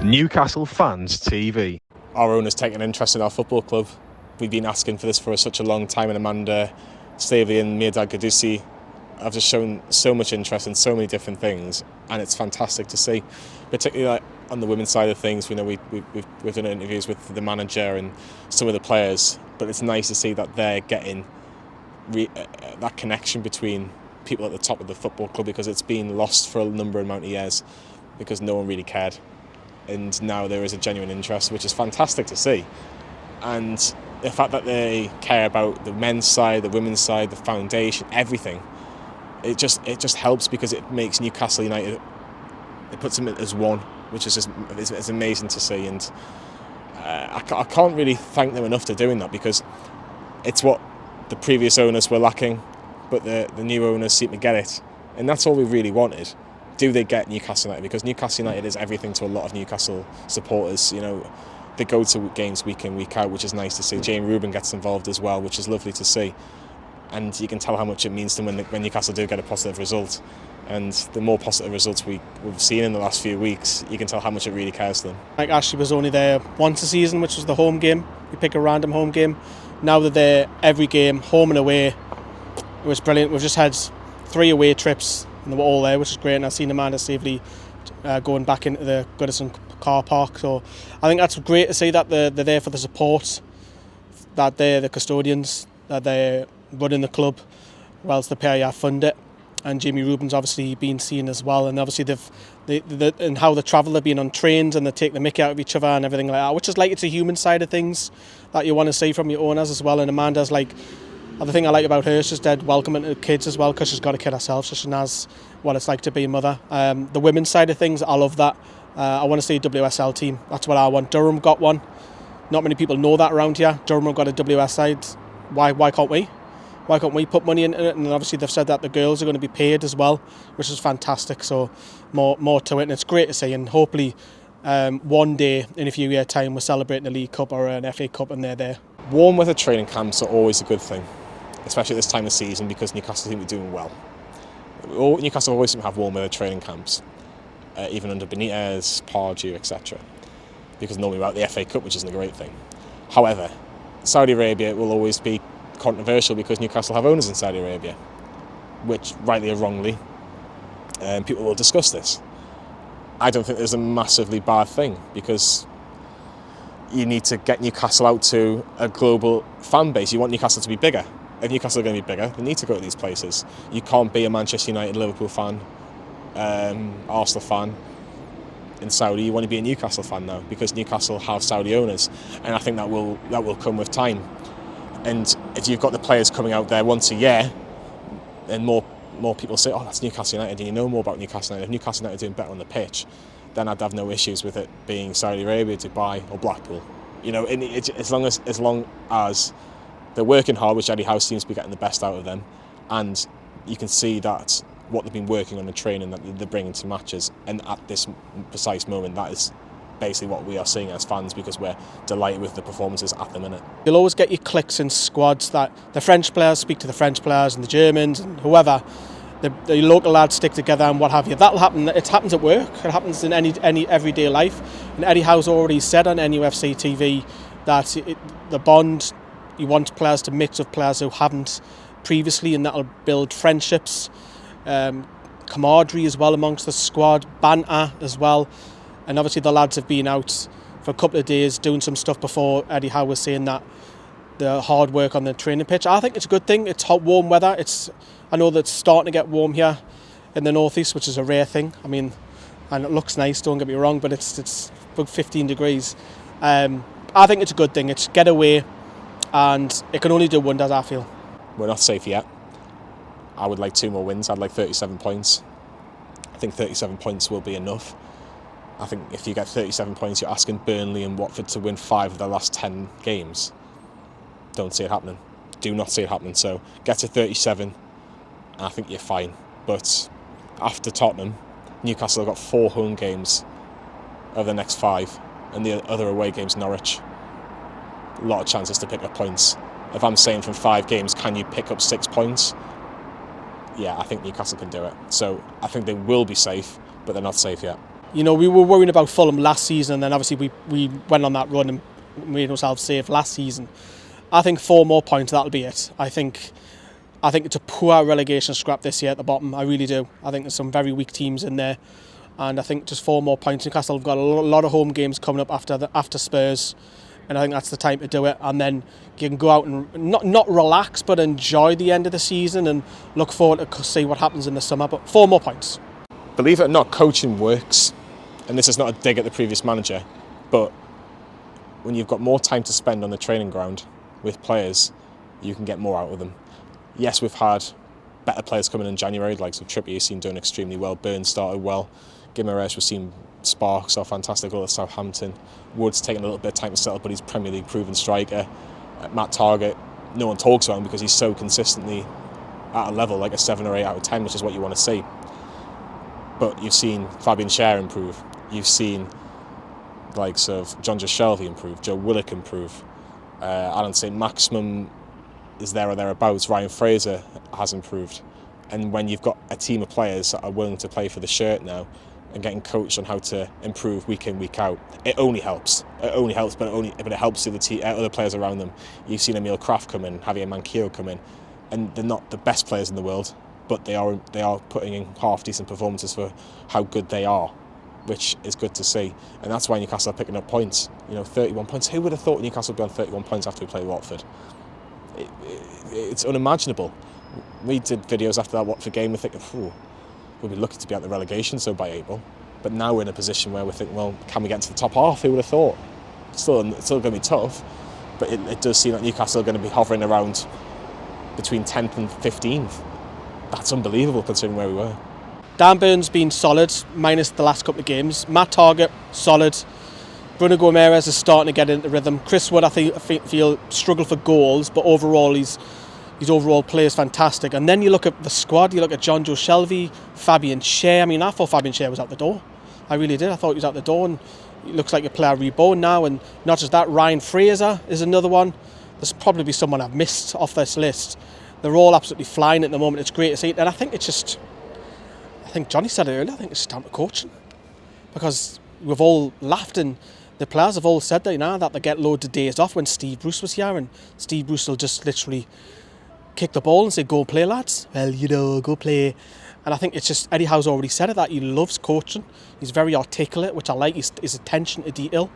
Newcastle Fans TV. Our owners take an interest in our football club. We've been asking for this for such a long time, and Amanda Staveley and Mehrdad Ghodoussi have just shown so much interest in so many different things, and it's fantastic to see. Particularly like on the women's side of things, we've done interviews with the manager and some of the players, but it's nice to see that they're getting that connection between people at the top of the football club, because it's been lost for a number amount of years because no one really cared, and now there is a genuine interest, which is fantastic to see. And the fact that they care about the men's side, the women's side, the foundation, everything, it just helps, because it makes Newcastle United, it puts them as one, which is just it's amazing to see. And I can't really thank them enough for doing that, because it's what the previous owners were lacking, but the new owners seem to get it, and that's all we really wanted. Do they get Newcastle United? Because Newcastle United is everything to a lot of Newcastle supporters. You know, they go to games week in, week out, which is nice to see. Jane Rubin gets involved as well, which is lovely to see. And you can tell how much it means to them when Newcastle do get a positive result. And the more positive results we've seen in the last few weeks, you can tell how much it really cares to them. Like, Ashley was only there once a season, which was the home game. We pick a random home game. Now they're there every game, home and away. It was brilliant. We've just had 3 away trips, and they were all there, which is great. And I've seen Amanda Staveley going back into the Goodison car park. So I think that's great to see that they're there for the support, that they're the custodians, that they're running the club, whilst the PIF fund it. And Jamie Rubin's obviously been seen as well, and obviously and how they travel, they've been on trains and they take the mickey out of each other and everything like that, which is like, it's a human side of things that you want to see from your owners as well. And Amanda's like, the thing I like about her is she's dead welcoming to kids as well, because she's got a kid herself, so she knows what it's like to be a mother. The women's side of things, I love that. I want to see a WSL team. That's what I want. Durham got one. Not many people know that around here. Durham have got a WS side. Why can't we? Why can't we put money into it? And obviously they've said that the girls are going to be paid as well, which is fantastic. So more to it, and it's great to see. And hopefully one day in a few years' time we're celebrating a League Cup or an FA Cup and they're there. Warm weather training camps are always a good thing, especially at this time of season, because Newcastle seem to be doing well. Newcastle always seem to have warm weather training camps, even under Benitez, Pardew, etc. Because normally we're out the FA Cup, which isn't a great thing. However, Saudi Arabia will always be controversial, because Newcastle have owners in Saudi Arabia, which, rightly or wrongly, people will discuss this. I don't think there's a massively bad thing, because you need to get Newcastle out to a global fan base. You want Newcastle to be bigger. If Newcastle are going to be bigger, they need to go to these places. You can't be a Manchester United, Liverpool fan, Arsenal fan in Saudi. You want to be a Newcastle fan now, because Newcastle have Saudi owners, and I think that will come with time. And if you've got the players coming out there once a year, and more people say, oh, that's Newcastle United, and you know more about Newcastle United. If Newcastle United are doing better on the pitch, then I'd have no issues with it being Saudi Arabia, Dubai or Blackpool. You know, and as long as they're working hard, which Eddie Howe seems to be getting the best out of them, and you can see that what they've been working on in training that they're bringing to matches, and at this precise moment, that is basically what we are seeing as fans, because we're delighted with the performances at the minute. You'll always get your cliques and squads that the French players speak to the French players and the Germans and whoever. The local lads stick together and what have you. That'll happen. It happens at work. It happens in any everyday life. And Eddie Howe's already said on NUFC TV that the bond, you want players to mix with players who haven't previously, and that'll build friendships, camaraderie as well amongst the squad, banter as well. And obviously the lads have been out for a couple of days doing some stuff before Eddie Howe was saying that the hard work on the training pitch. I think it's a good thing. It's hot, warm weather. I know that it's starting to get warm here in the northeast, which is a rare thing. I mean, and it looks nice, don't get me wrong, but it's about 15 degrees. I think it's a good thing. It's get away, and it can only do wonders, I feel. We're not safe yet. I would like 2 more wins. I'd like 37 points. I think 37 points will be enough. I think if you get 37 points, you're asking Burnley and Watford to win 5 of their last 10 games. Don't see it happening. Do not see it happening. So get to 37, and I think you're fine. But after Tottenham, Newcastle have got 4 home games over the next 5, and the other away games, Norwich. A lot of chances to pick up points. If I'm saying from 5 games, can you pick up 6 points? Yeah, I think Newcastle can do it. So I think they will be safe, but they're not safe yet. You know, we were worrying about Fulham last season, and then obviously we went on that run and made ourselves safe last season. I think 4 more points, that'll be it. I think it's a poor relegation scrap this year at the bottom. I really do. I think there's some very weak teams in there, and I think just 4 more points. Newcastle have got a lot of home games coming up after Spurs, and I think that's the time to do it. And then you can go out and not relax, but enjoy the end of the season and look forward to see what happens in the summer. But 4 more points. Believe it or not, coaching works, and this is not a dig at the previous manager, but when you've got more time to spend on the training ground with players, you can get more out of them. Yes, we've had better players coming in January, like so Trippier seemed doing extremely well, Burns started well, Guimaraes was seeing sparks off fantastic goal at Southampton, Wood's taking a little bit of time to settle, but he's Premier League proven striker. Matt Targett, no one talks about him because he's so consistently at a level like a 7 or 8 out of 10, which is what you want to see. But you've seen Fabian Schär improve. You've seen the likes of Jonny Lee improve, Joe Willock improve. Alan Saint-Maximin is there or thereabouts. Ryan Fraser has improved. And when you've got a team of players that are willing to play for the shirt now and getting coached on how to improve week in, week out, it only helps. It only helps, but it helps the other players around them. You've seen Emil Kraft come in, Javier Manquillo come in, and they're not the best players in the world, but they are putting in half decent performances for how good they are, which is good to see. And that's why Newcastle are picking up points. 31 points. Who would have thought Newcastle would be on 31 points after we played Watford? It's unimaginable. We did videos after that Watford game, we're thinking, we'll be lucky to be out the relegation so by April. But now we're in a position where we're thinking, well, can we get into the top half? Who would have thought? It's still going to be tough, but it does seem that Newcastle are going to be hovering around between 10th and 15th. That's unbelievable considering where we were. Dan Burns been solid, minus the last couple of games. Matt Targett, solid. Bruno Guimaraes is starting to get into rhythm. Chris Wood, I feel struggle for goals, but overall his overall play is fantastic. And then you look at the squad, you look at Jonjo Shelvey, Fabian Schär. I mean, I thought Fabian Schär was out the door. I really did. I thought he was out the door, and he looks like a player reborn now. And not just that, Ryan Fraser is another one. There's probably someone I've missed off this list. They're all absolutely flying at the moment. It's great to see. And I think I think Johnny said it earlier, I think it's down to coaching. Because we've all laughed and the players have all said that they get loads of days off when Steve Bruce was here, and Steve Bruce will just literally kick the ball and say, go play, lads. Well, go play. And I think it's just, Eddie Howe's already said it, that he loves coaching. He's very articulate, which I like, his attention to detail.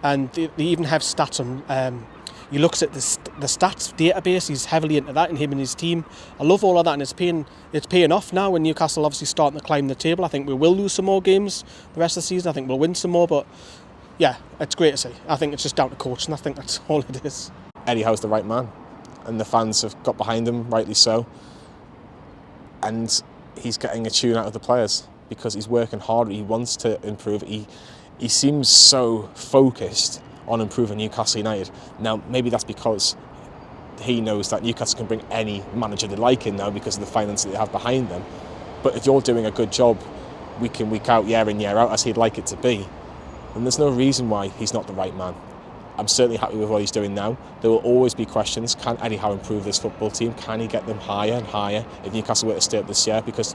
And they even have stats on, he looks at the stats database, he's heavily into that, in him and his team. I love all of that, and it's paying off now when Newcastle obviously starting to climb the table. I think we will lose some more games the rest of the season. I think we'll win some more, but yeah, it's great to see. I think it's just down to coaching. I think that's all it is. Eddie Howe's the right man, and the fans have got behind him, rightly so. And he's getting a tune out of the players because he's working hard. He wants to improve. He seems so focused on improving Newcastle United. Now, maybe that's because he knows that Newcastle can bring any manager they like in now because of the finances they have behind them. But if you're doing a good job week in, week out, year in, year out, as he'd like it to be, then there's no reason why he's not the right man. I'm certainly happy with what he's doing now. There will always be questions. Can Eddie Howe improve this football team? Can he get them higher and higher if Newcastle were to stay up this year? Because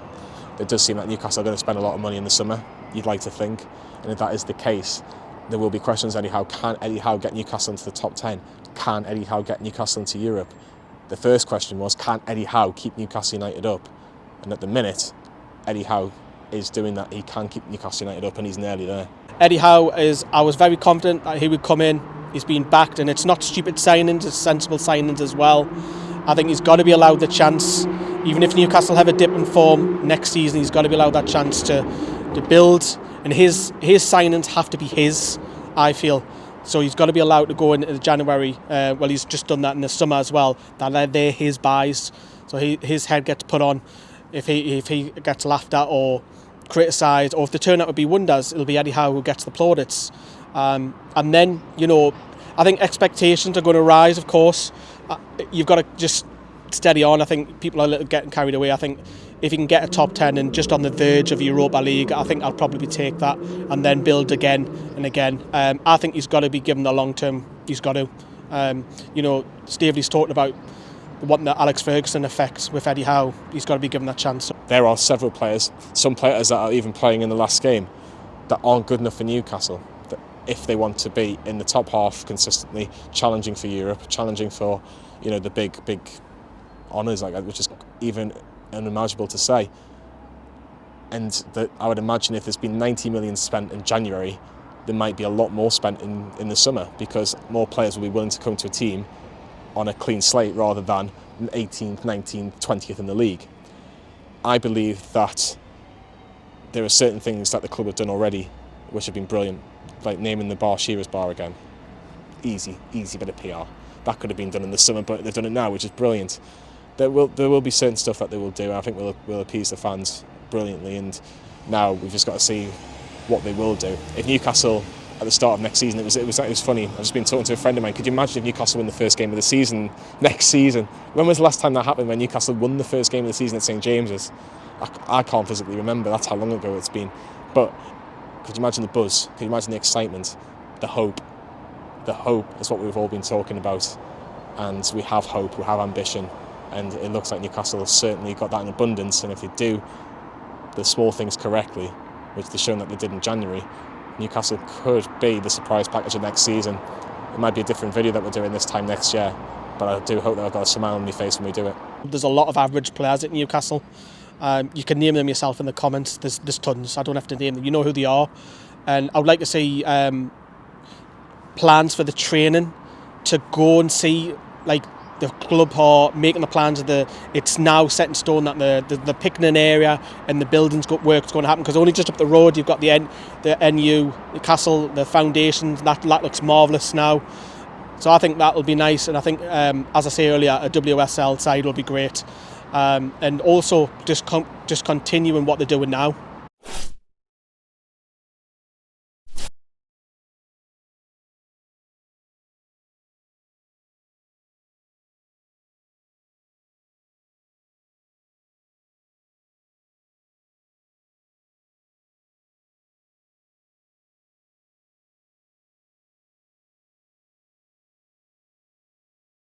it does seem that Newcastle are going to spend a lot of money in the summer, you'd like to think. And if that is the case, there will be questions. Eddie Howe, can Eddie Howe get Newcastle into the top 10? Can Eddie Howe get Newcastle into Europe? The first question was, can Eddie Howe keep Newcastle United up? And at the minute, Eddie Howe is doing that. He can keep Newcastle United up, and he's nearly there. Eddie Howe I was very confident that he would come in. He's been backed, and it's not stupid signings, it's sensible signings as well. I think he's got to be allowed the chance. Even if Newcastle have a dip in form next season, he's got to be allowed that chance to build. And his signings have to be his, I feel. So he's got to be allowed to go in January. Well, he's just done that in the summer as well. That they're his buys. So his head gets put on. If he gets laughed at or criticised, or if they turn out to be wonders, it'll be Eddie Howe who gets the plaudits. And then, I think expectations are going to rise, of course. You've got to just steady on. I think people are a little getting carried away. I think if you can get a top 10 and just on the verge of Europa League, I think I'll probably take that and then build again and again. I think he's got to be given the long term. He's got to. Staveley's talked about wanting the Alex Ferguson effect with Eddie Howe. He's got to be given that chance. There are several players, some players that are even playing in the last game, that aren't good enough for Newcastle. That if they want to be in the top half consistently, challenging for Europe, challenging for, you know, the big honours, like, which is even unimaginable to say. And that I would imagine if there's been 90 million spent in January, there might be a lot more spent in the summer, because more players will be willing to come to a team on a clean slate rather than 18th, 19th, 20th in the league. I believe that there are certain things that the club have done already which have been brilliant, like naming the bar Shearer's Bar again. Easy bit of PR. That could have been done in the summer, but they've done it now, which is brilliant. There will be certain stuff that they will do, and I think we'll appease the fans brilliantly, and now we've just got to see what they will do. If Newcastle at the start of next season, it was funny. I've just been talking to a friend of mine. Could you imagine if Newcastle won the first game of the season next season? When was the last time that happened, when Newcastle won the first game of the season at St James's? I can't physically remember. That's how long ago it's been. But could you imagine the buzz? Could you imagine the excitement? The hope. The hope is what we've all been talking about. And we have hope, we have ambition. And it looks like Newcastle has certainly got that in abundance. And if they do the small things correctly, which they've shown that they did in January, Newcastle could be the surprise package of next season. It might be a different video that we're doing this time next year, but I do hope that I've got a smile on my face when we do it. There's a lot of average players at Newcastle. You can name them yourself in the comments. There's tons. I don't have to name them. You know who they are. And I would like to see plans for the training, to go and see, like, the club are making the plans of it's now set in stone that the picnic area and the buildings work's going to happen, because only just up the road you've got the Newcastle, the foundations, that looks marvellous now. So I think that'll be nice, and I think, as I say earlier, a WSL side will be great, and also just continuing what they're doing now.